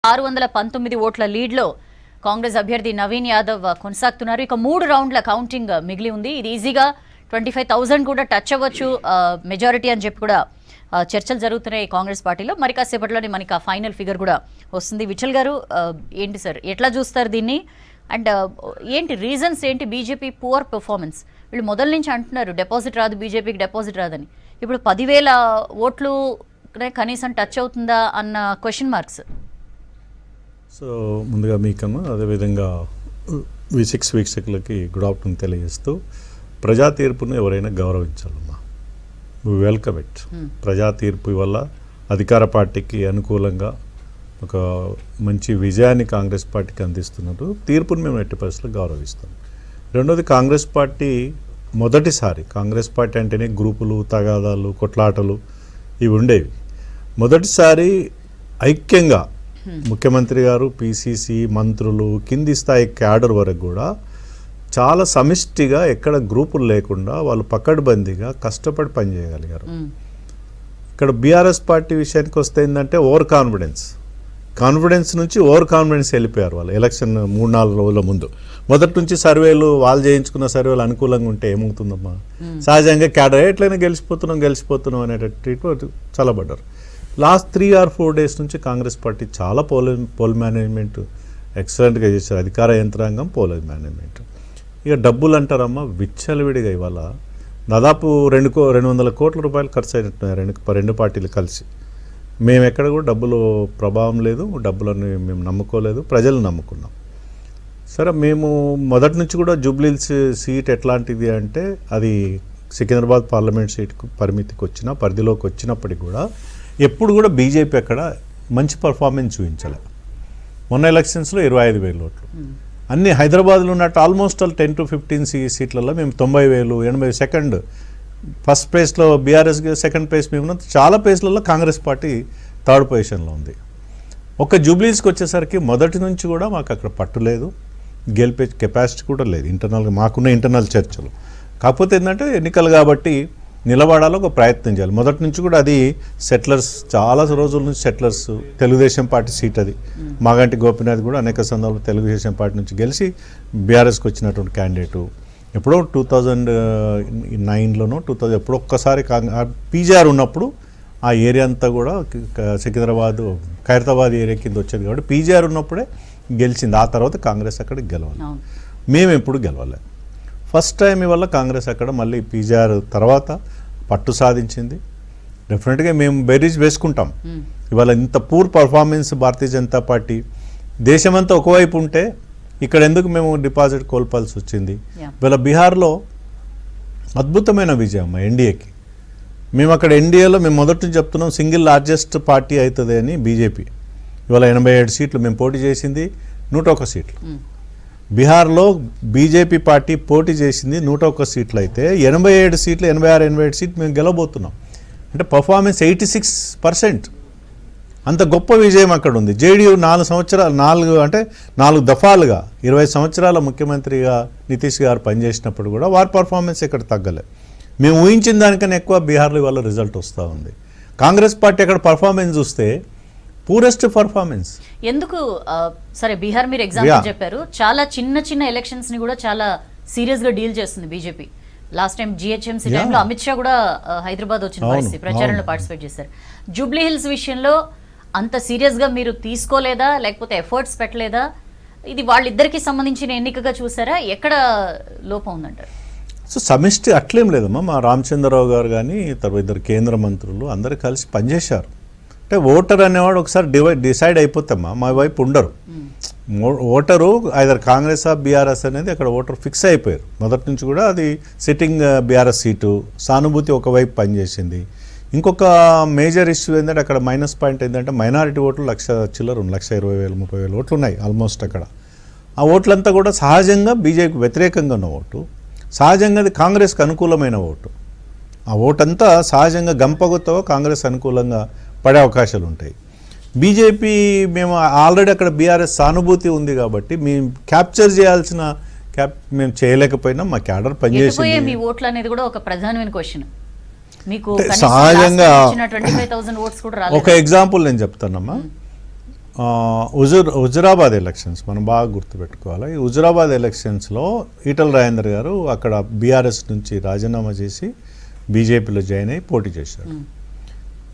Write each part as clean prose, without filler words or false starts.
619 ఓట్ల లీడ్లో కాంగ్రెస్ అభ్యర్థి నవీన్ యాదవ్ కొనసాగుతున్నారు. ఇక 3 రౌండ్ల కౌంటింగ్ మిగిలి ఉంది. ఇది ఈజీగా 25,000 కూడా టచ్ అవ్వచ్చు మెజారిటీ అని చెప్పి కూడా చర్చలు జరుగుతున్నాయి కాంగ్రెస్ పార్టీలో. మరి కాసేపట్లోనే మనకి ఆ ఫైనల్ ఫిగర్ కూడా వస్తుంది. విఠల్ గారు, ఏంటి సార్, ఎట్లా చూస్తారు దీన్ని? అండ్ ఏంటి రీజన్స్ ఏంటి బీజేపీ పువర్ పెర్ఫార్మెన్స్? వీళ్ళు మొదల నుంచి అంటున్నారు డిపాజిట్ రాదు, బీజేపీకి డిపాజిట్ రాదని. ఇప్పుడు 10,000 ఓట్లు కనీసం టచ్ అవుతుందా అన్న క్వశ్చన్ మార్క్స్. సో ముందుగా మీకన్నా అదేవిధంగా V6 వీక్షకులకి గుడ్ ఆఫ్టర్నూన్ తెలియజేస్తూ, ప్రజా తీర్పును ఎవరైనా గౌరవించాలమ్మా. Welcome it. ప్రజా తీర్పు వల్ల అధికార పార్టీకి అనుకూలంగా ఒక మంచి విజయాన్ని కాంగ్రెస్ పార్టీకి అందిస్తున్నారు. తీర్పును మేము ఎట్టి పరిస్థితుల్లో గౌరవిస్తాం. రెండోది, కాంగ్రెస్ పార్టీ మొదటిసారి, కాంగ్రెస్ పార్టీ అంటేనే గ్రూపులు, తగాదాలు, కొట్లాటలు ఇవి ఉండేవి. మొదటిసారి ఐక్యంగా ముఖ్యమంత్రి గారు, పిసిసి మంత్రులు, కింది స్థాయి క్యాడర్ వరకు కూడా చాలా సమిష్టిగా, ఎక్కడ గ్రూపులు లేకుండా వాళ్ళు పకడ్బందీగా కష్టపడి పనిచేయగలిగారు. ఇక్కడ బీఆర్ఎస్ పార్టీ విషయానికి వస్తే ఏంటంటే కాన్ఫిడెన్స్ నుంచి ఓవర్ కాన్ఫిడెన్స్ వెళ్ళిపోయారు వాళ్ళు. ఎలక్షన్ 3-4 రోజుల ముందు మొదటి నుంచి సర్వేలు, వాళ్ళు చేయించుకున్న సర్వేలు అనుకూలంగా ఉంటే ఏమవుతుందమ్మా, సహజంగా క్యాడర్ ఎట్లయినా గెలిచిపోతున్నాం అనేటట్టు చల్లబడ్డారు. లాస్ట్ 3 or 4 days నుంచి కాంగ్రెస్ పార్టీ చాలా పోల్ మేనేజ్మెంట్ ఎక్సలెంట్గా చేశారు. అధికార యంత్రాంగం, పోల్ మేనేజ్మెంట్. ఇక డబ్బులు అంటారమ్మా, విచ్చలవిడిగా ఇవాళ దాదాపు 200 కోట్ల రూపాయలు ఖర్చు అయినట్టున్నారు రెండు పార్టీలు కలిసి. మేము ఎక్కడ కూడా డబ్బులు ప్రభావం లేదు, డబ్బులని మేము నమ్ముకోలేదు, ప్రజలు నమ్ముకున్నాం. సరే, మేము మొదటి నుంచి కూడా జూబ్లీహిల్స్ సీట్ ఎట్లాంటిది అంటే, అది సికింద్రాబాద్ పార్లమెంట్ సీట్కు పరిధిలోకి వచ్చినప్పటికి కూడా ఎప్పుడు కూడా బీజేపీ అక్కడ మంచి పర్ఫార్మెన్స్ చూపించలే. మొన్న ఎలక్షన్స్లో 25,000 ఓట్లు. అన్ని హైదరాబాద్లో ఉన్నట్టు ఆల్మోస్ట్ 10 to 15 సీట్లలో మేము 90,000, 80. సెకండ్, ఫస్ట్ ప్లేస్లో బీఆర్ఎస్, సెకండ్ ప్లేస్ మేము ఉన్నాం. చాలా ప్లేస్లలో కాంగ్రెస్ పార్టీ థర్డ్ పొజిషన్లో ఉంది. ఒక జూబ్లీస్కి వచ్చేసరికి మొదటి నుంచి కూడా మాకు అక్కడ పట్టు లేదు, గెలిపే కెపాసిటీ కూడా లేదు. ఇంటర్నల్గా మాకున్న ఇంటర్నల్ చర్చలు. కాకపోతే ఏంటంటే ఎన్నికలు కాబట్టి నిలబడాలో ఒక ప్రయత్నం చేయాలి. మొదటి నుంచి కూడా అది సెటిలర్స్, చాలా రోజుల నుంచి సెటిలర్స్, తెలుగుదేశం పార్టీ సీట్ అది. మాగంటి గోపీనాథ్ కూడా అనేక సందర్భాలు తెలుగుదేశం పార్టీ నుంచి గెలిచి బీఆర్ఎస్కి వచ్చినటువంటి క్యాండిడేటు. ఎప్పుడో 2009లోనో 2000 ఎప్పుడో ఒక్కసారి పీజీఆర్ ఉన్నప్పుడు ఆ ఏరియా అంతా కూడా సికింద్రాబాద్, ఖైరతాబాద్ ఏరియా కింద వచ్చేది కాబట్టి పీజీఆర్ ఉన్నప్పుడే గెలిచింది. ఆ తర్వాత కాంగ్రెస్ అక్కడ గెలవాలి. మేము ఎప్పుడు గెలవాలి. ఫస్ట్ టైం ఇవాళ కాంగ్రెస్ అక్కడ మళ్ళీ పీజీఆర్ తర్వాత పట్టు సాధించింది. డెఫినెట్గా మేము బెరీజ్ వేసుకుంటాం. ఇవాళ ఇంత poor performance Bharatiya Janata party దేశమంతా ఒకవైపు ఉంటే ఇక్కడ ఎందుకు మేము డిపాజిట్ కోల్పాల్సి వచ్చింది? ఇవాళ బీహార్లో అద్భుతమైన విజయం ఎన్డీఏకి. మేము అక్కడ ఎన్డీఏలో మేము మొదటి నుంచి చెప్తున్నాం, సింగిల్ లార్జెస్ట్ పార్టీ అవుతుంది అని బీజేపీ. ఇవాళ 87 సీట్లు మేము పోటీ చేసింది, 101 సీట్లు. బీహార్లో బీజేపీ పార్టీ పోటీ చేసింది 101 సీట్లు అయితే 87 సీట్లు, 86-87 సీట్లు మేము గెలవబోతున్నాం. అంటే పర్ఫార్మెన్స్ 86%. అంత గొప్ప విజయం అక్కడ ఉంది. జేడీయూ 4 దఫాలుగా 20 సంవత్సరాల ముఖ్యమంత్రిగా నితీష్ గారు పనిచేసినప్పుడు కూడా వారి పర్ఫార్మెన్స్ ఎక్కడ తగ్గలే. మేము ఊహించిన దానికన్నా ఎక్కువ బీహార్లో ఇవాళ రిజల్ట్ వస్తూ ఉంది. కాంగ్రెస్ పార్టీ అక్కడ పర్ఫార్మెన్స్ చూస్తే పూరెస్ట్ పర్ఫార్మెన్స్. ఎందుకు సరే, బీహార్ మీరు ఎగ్జాంపుల్ చెప్పారు. చాలా చిన్న ఎలక్షన్స్ ని కూడా చాలా సీరియస్ గా డీల్ చేస్తుంది బీజేపీ. లాస్ట్ టైం జిహెచ్ఎంసీ టైంలో అమిత్ షా కూడా హైదరాబాద్ వచ్చిన పరిస్థితి, ప్రచారంలో పార్టిసిపేట్ చేశారు. జూబ్లీహిల్స్ విషయంలో అంత సీరియస్గా మీరు తీసుకోలేదా, లేకపోతే ఎఫర్ట్స్ పెట్టలేదా? ఇది వాళ్ళిద్దరికి సంబంధించిన ఎన్నికగా చూసారా? ఎక్కడ లోపం ఉందంటారు? సో సమిష్టి అట్లేం లేదమ్మా. మా రామచంద్రరావు గారు కానీ తర్వాత 2 కేంద్ర మంత్రులు అందరు కలిసి పనిచేశారు. అంటే ఓటర్ అనేవాడు ఒకసారి డిసైడ్ అయిపోతామా, మా వైపు ఉండరు. ఓటరు ఐదర్ కాంగ్రెస్ బీఆర్ఎస్ అనేది అక్కడ ఓటర్ ఫిక్స్ అయిపోయారు. మొదటి నుంచి కూడా అది సిట్టింగ్ బీఆర్ఎస్ సీటు, సానుభూతి ఒకవైపు పనిచేసింది. ఇంకొక మేజర్ ఇష్యూ ఏంటంటే అక్కడ మైనస్ పాయింట్ ఏంటంటే మైనారిటీ ఓట్లు 1,00,000 చిల్లర, 1,20,000, 30,000 ఓట్లు ఉన్నాయి ఆల్మోస్ట్ అక్కడ. ఆ ఓట్లంతా కూడా సహజంగా బీజేపీకి వ్యతిరేకంగా ఉన్న ఓటు, సహజంగా అది కాంగ్రెస్కి అనుకూలమైన ఓటు. ఆ ఓటంతా సహజంగా గంపగుతో కాంగ్రెస్ అనుకూలంగా పడే అవకాశాలు ఉంటాయి. బీజేపీ మేము ఆల్రెడీ అక్కడ బీఆర్ఎస్ సానుభూతి ఉంది కాబట్టి మేము క్యాప్చర్ చేయాల్సిన మేము చేయలేకపోయినా మా క్యాడర్ పనిచేసింది. మీ ఓట్లు అనేది కూడా ఒక ప్రధానమైన క్వశ్చన్. మీకు సహజంగా ఒక ఎగ్జాంపుల్ నేను చెప్తానమ్మా. హుజురాబాద్ ఎలక్షన్స్ మనం బాగా గుర్తుపెట్టుకోవాలి. ఈ హుజురాబాద్ ఎలక్షన్స్లో ఈటల రాజేందర్ గారు అక్కడ బీఆర్ఎస్ నుంచి రాజీనామా చేసి బీజేపీలో జాయిన్ అయ్యి పోటీ చేశారు.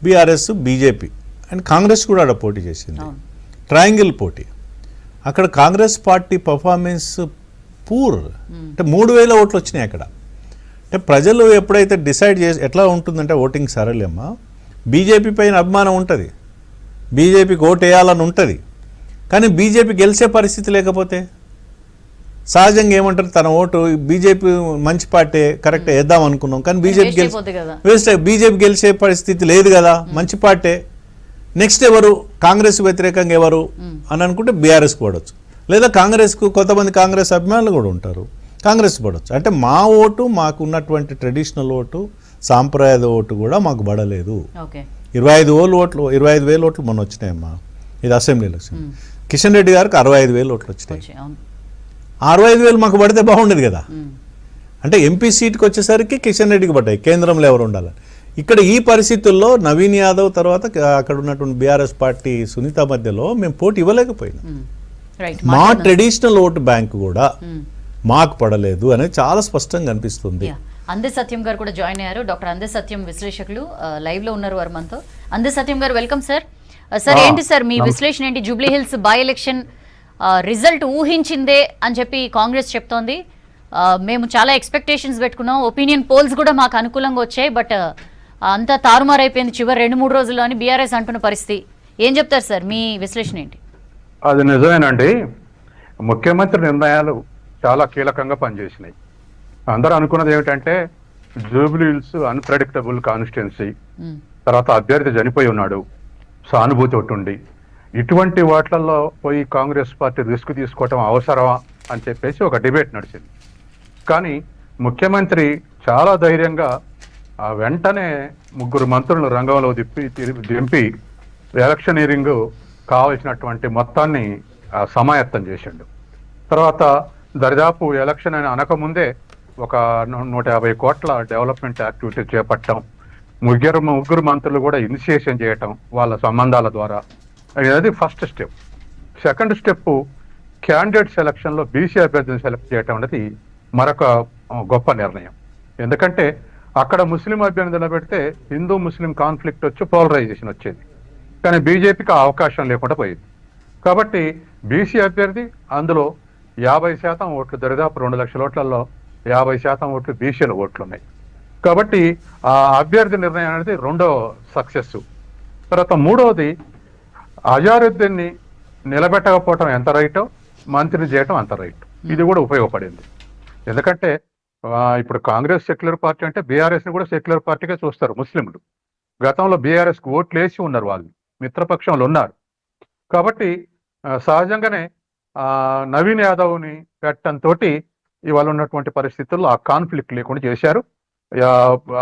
బీఆర్ఎస్, బీజేపీ అండ్ కాంగ్రెస్ కూడా అక్కడ పోటీ చేసింది. ట్రయాంగిల్ పోటీ. అక్కడ కాంగ్రెస్ పార్టీ పర్ఫార్మెన్స్ పూర్, అంటే 3,000 ఓట్లు వచ్చినాయి అక్కడ. అంటే ప్రజలు ఎప్పుడైతే డిసైడ్ చేసి ఎట్లా ఉంటుందంటే ఓటింగ్ సరళమ్మా, బీజేపీ పైన అభిమానం ఉంటుంది, బీజేపీకి ఓటు వేయాలని ఉంటుంది, కానీ బీజేపీ గెలిచే పరిస్థితి లేకపోతే సహజంగా ఏమంటారు, తన ఓటు బీజేపీ మంచి పార్టీ కరెక్ట్ వేద్దాం అనుకున్నాం కానీ బీజేపీ గెలిచే పరిస్థితి లేదు కదా, మంచి పార్టీ, నెక్స్ట్ ఎవరు కాంగ్రెస్ వ్యతిరేకంగా ఎవరు అని అనుకుంటే బీఆర్ఎస్ పడవచ్చు, లేదా కాంగ్రెస్కు కొంతమంది కాంగ్రెస్ అభిమానులు కూడా ఉంటారు, కాంగ్రెస్ పడవచ్చు. అంటే మా ఓటు, మాకు ఉన్నటువంటి ట్రెడిషనల్ ఓటు, సాంప్రదాయ ఓటు కూడా మాకు పడలేదు. 25,000 ఓట్లు మొన్న వచ్చినాయమ్మా, ఇది అసెంబ్లీ ఎలక్షన్. కిషన్ రెడ్డి గారికి 65,000 ఓట్లు వచ్చినాయి. 65,000 మాకు పడితే బాగుండేది కదా. అంటే ఎంపీ సీట్కి వచ్చేసరికి కిషన్ రెడ్డికి పడ్డాయి, కేంద్రంలో ఎవరు ఉండాలని. ఇక్కడ ఈ పరిస్థితుల్లో నవీన్ యాదవ్ తర్వాత అక్కడ ఉన్నటువంటి బీఆర్ఎస్ పార్టీ సునీత మధ్యలో మేము పోటీ ఇవ్వలేకపోయినాం. మా ట్రెడిషనల్ ఓటు బ్యాంక్ కూడా మాకు పడలేదు అనేది చాలా స్పష్టంగా అనిపిస్తుంది. అందే సత్యం గారు కూడా జాయిన్ అయ్యారు. డాక్టర్ అందే సత్యం విశ్లేషకులు లైవ్ లో ఉన్నారు వారు మనతో. అందే సత్యం గారు వెల్కమ్ సార్. సార్ ఏంటి సార్ మీ విశ్లేషణ ఏంటి? Jubilee Hills by election result ఊహించిందే అని చెప్పి కాంగ్రెస్ చెప్తోంది. మేము చాలా ఎక్స్పెక్టేషన్స్ పెట్టుకున్నాం, ఒపీనియన్ పోల్స్ కూడా మాకు అనుకూలంగా వచ్చాయి, బట్ అంతా తారుమారైపోయింది చివరి 2-3 రోజుల్లో అని బీఆర్ఎస్ అంటున్న పరిస్థితి. ఏం చెప్తారు సార్, మీ విశ్లేషణ ఏంటి? అది నిజమేనండి. ముఖ్యమంత్రి నిర్ణయాలు చాలా కీలకంగా పనిచేసినాయి. అందరూ అనుకున్నది ఏమిటంటే జూబ్లీ హిల్స్ అన్ప్రెడిక్టబుల్ కాన్స్టిట్యున్సీ, తర్వాత అభ్యర్థి చనిపోయి ఉన్నాడు, సానుభూతి ఒకటి ఉండి, ఇటువంటి వాటిల్లో పోయి కాంగ్రెస్ పార్టీ రిస్క్ తీసుకోవటం అవసరమా అని చెప్పేసి ఒక డిబేట్ నడిచింది. కానీ ముఖ్యమంత్రి చాలా ధైర్యంగా వెంటనే 3 మంత్రులను రంగంలో దింపి ఎలక్షనీరింగ్ కావాల్సినటువంటి మొత్తాన్ని సమాయత్తం చేసిండు. తర్వాత దరిదాపు ఎలక్షన్ అని అనకముందే ఒక 150 కోట్ల డెవలప్మెంట్ యాక్టివిటీ చేపట్టడం, ముగ్గురు మంత్రులు కూడా ఇనిషియేషన్ చేయటం వాళ్ళ సంబంధాల ద్వారా, అది first step. Second step candidate సెలక్షన్లో బీసీ అభ్యర్థిని సెలెక్ట్ చేయటం అనేది మరొక గొప్ప నిర్ణయం. ఎందుకంటే అక్కడ ముస్లిం అభ్యర్థులను పెడితే హిందూ ముస్లిం కాన్ఫ్లిక్ట్ వచ్చి పోలరైజేషన్ వచ్చేది, కానీ బీజేపీకి ఆ అవకాశం లేకుండా పోయింది. కాబట్టి బీసీ అభ్యర్థి, అందులో 50% ఓట్లు, దరిదాపు 2 లక్షల ఓట్లలో 50% ఓట్లు బీసీల ఓట్లు ఉన్నాయి. కాబట్టి ఆ అభ్యర్థి నిర్ణయం అనేది రెండో సక్సెస్. తర్వాత మూడవది అజారుద్దీన్ని నిలబెట్టకపోవటం ఎంత రైటో మంత్రిని చేయటం అంత రైట్. ఇది కూడా ఉపయోగపడింది. ఎందుకంటే ఇప్పుడు కాంగ్రెస్ సెక్యులర్ పార్టీ అంటే బీఆర్ఎస్ని కూడా సెక్యులర్ పార్టీగా చూస్తారు ముస్లింలు. గతంలో బీఆర్ఎస్కి ఓట్లు వేసి ఉన్నారు, వాళ్ళు మిత్రపక్షంలో ఉన్నారు. కాబట్టి సహజంగానే నవీన్ యాదవ్ని పెట్టడంతో ఇవాళ ఉన్నటువంటి పరిస్థితుల్లో ఆ కాన్ఫ్లిక్ట్ లేకుండా చేశారు.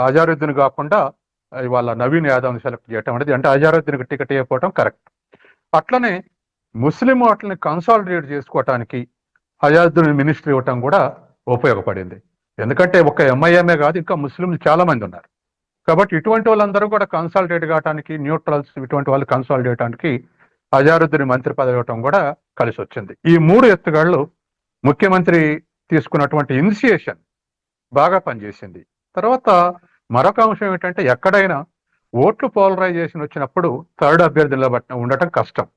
అజారుద్దీన్ కాకుండా ఇవాళ నవీన్ యాదవ్ని సెలెక్ట్ చేయటం అనేది, అంటే అజారుద్దీన్కి టికెట్ ఇవ్వకపోవడం కరెక్ట్. అట్లనే ముస్లిం ఓట్లని కన్సాలిడేట్ చేసుకోవటానికి అజారుద్దీన్ మినిస్ట్రీ ఇవ్వటం కూడా ఉపయోగపడింది. ఎందుకంటే ఒక ఎంఐఎంఏ కాదు, ఇంకా ముస్లింలు చాలా మంది ఉన్నారు. కాబట్టి ఇటువంటి వాళ్ళందరూ కూడా కన్సాలిడేట్ కావడానికి, న్యూట్రల్స్ ఇటువంటి వాళ్ళు కన్సాలిడేట్ అవడానికి అజారుద్దీన్ మంత్రి పదవి ఇవ్వటం కూడా కలిసి వచ్చింది. ఈ 3 ఎత్తుగాళ్ళు ముఖ్యమంత్రి తీసుకున్నటువంటి ఇనిషియేషన్ బాగా పనిచేసింది. తర్వాత మరొక అంశం ఏంటంటే ఎక్కడైనా ఓట్లు పోలరైజేషన్ వచ్చినప్పుడు థర్డ్ అభ్యర్థుల ఉండటం కష్టం.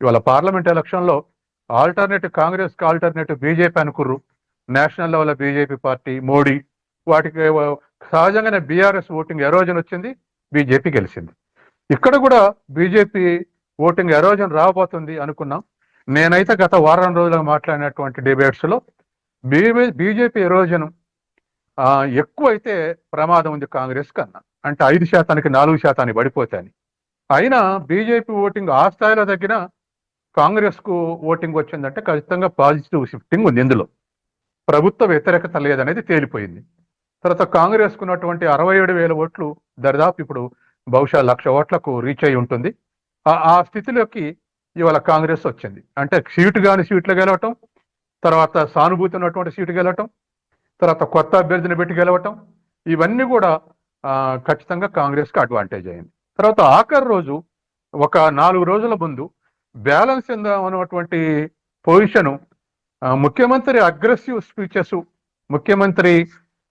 ఇవాళ పార్లమెంట్ ఎలక్షన్లో ఆల్టర్నేటివ్ కాంగ్రెస్కి ఆల్టర్నేటివ్ బీజేపీ అనుకుర్రు, national level BJP party, Modi, వాటికి సహజంగానే బీఆర్ఎస్ ఓటింగ్ ఎరోజన్ వచ్చింది, బీజేపీ గెలిచింది. ఇక్కడ కూడా బీజేపీ ఓటింగ్ ఎరోజన్ రాబోతుంది అనుకున్నాం. నేనైతే గత వారం రోజులుగా మాట్లాడినటువంటి డిబేట్స్లో బీజేపీ ఎరోజన్ ఎక్కువైతే ప్రమాదం ఉంది కాంగ్రెస్ కన్నా, అంటే 5%కి 4% పడిపోతాయని. అయినా బీజేపీ ఓటింగ్ ఆ స్థాయిలో తగ్గిన కాంగ్రెస్కు ఓటింగ్ వచ్చిందంటే ఖచ్చితంగా పాజిటివ్ షిఫ్టింగ్ ఉంది. ఇందులో ప్రభుత్వ వ్యతిరేకత లేదనేది తేలిపోయింది. తర్వాత కాంగ్రెస్కు ఉన్నటువంటి 67,000 ఓట్లు దరిదాపు ఇప్పుడు బహుశా 1,00,000 ఓట్లకు రీచ్ అయి ఉంటుంది. ఆ స్థితిలోకి ఇవాళ కాంగ్రెస్ వచ్చింది. అంటే సీట్లు గెలవటం, తర్వాత సానుభూతి ఉన్నటువంటి సీటు గెలవటం, తర్వాత కొత్త అభ్యర్థిని పెట్టి గెలవటం, ఇవన్నీ కూడా ఖచ్చితంగా కాంగ్రెస్కి అడ్వాంటేజ్ అయింది. తర్వాత ఆఖరి రోజు ఒక 4 రోజుల ముందు బ్యాలెన్స్ అన్నటువంటి పొజిషను, ముఖ్యమంత్రి అగ్రెసివ్ స్పీచెస్, ముఖ్యమంత్రి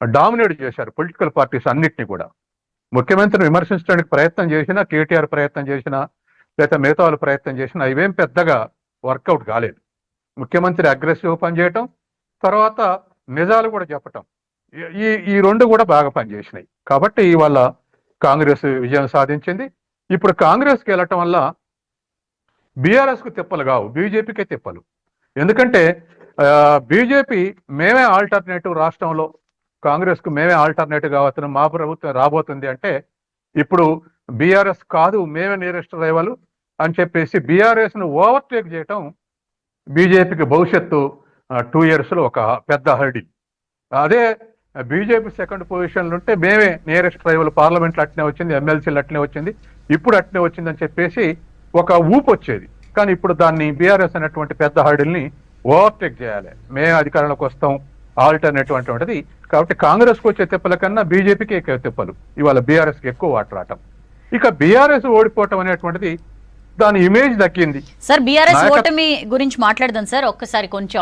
డామినేట్ చేశారు పొలిటికల్ పార్టీస్ అన్నిటినీ కూడా. ముఖ్యమంత్రిని విమర్శించడానికి ప్రయత్నం చేసినా, కేటీఆర్ ప్రయత్నం చేసినా, లేదా మిగతా వాళ్ళు ప్రయత్నం చేసినా ఇవేం పెద్దగా వర్కౌట్ కాలేదు. ముఖ్యమంత్రి అగ్రెసివ్ పనిచేయటం, తర్వాత నిజాలు కూడా చెప్పటం, ఈ రెండు కూడా బాగా పనిచేసినాయి. కాబట్టి ఇవాళ కాంగ్రెస్ విజయం సాధించింది. ఇప్పుడు కాంగ్రెస్కి వెళ్ళటం వల్ల బీఆర్ఎస్కు తిప్పలు కావు, బీజేపీకే తిప్పలు. ఎందుకంటే బీజేపీ మేమే ఆల్టర్నేటివ్ రాష్ట్రంలో, కాంగ్రెస్కు మేమే ఆల్టర్నేటివ్ కావచ్చును, మా ప్రభుత్వం రాబోతుంది అంటే ఇప్పుడు బీఆర్ఎస్ కాదు మేమే నియరెస్ట్ రైవల్ అని చెప్పేసి బీఆర్ఎస్ను ఓవర్టేక్ చేయటం బీజేపీకి భవిష్యత్తు 2 yearsలో ఒక పెద్ద హర్డిల్. అదే బీజేపీ సెకండ్ పొజిషన్లో ఉంటే మేమే నియరెస్ట్ రైవల్, పార్లమెంట్లో అట్నే వచ్చింది, ఎమ్మెల్సీలు అట్నే వచ్చింది, ఇప్పుడు అట్నే వచ్చిందని చెప్పేసి ఒక ఊపు వచ్చేది. కానీ ఇప్పుడు దాన్ని బీఆర్ఎస్ అనేటువంటి పెద్ద హర్డిల్ని ఓవర్టేక్ చేయాలి, మేము అధికారంలోకి వస్తాం, ఆల్టర్నేటివ్ అటువంటిది. కాబట్టి కాంగ్రెస్కి వచ్చే తిప్పల కన్నా బీజేపీకి ఎక్కువ తిప్పలు, ఇవాళ బీఆర్ఎస్కి ఎక్కువ వాటరాటం. ఇక బీఆర్ఎస్ ఓడిపోవటం అనేటువంటిది దాని ఇమేజ్ దక్కింది. సార్ బీఆర్ఎస్ ఓటమి గురించి మాట్లాడదాం సార్, ఒక్కసారి కొంచెం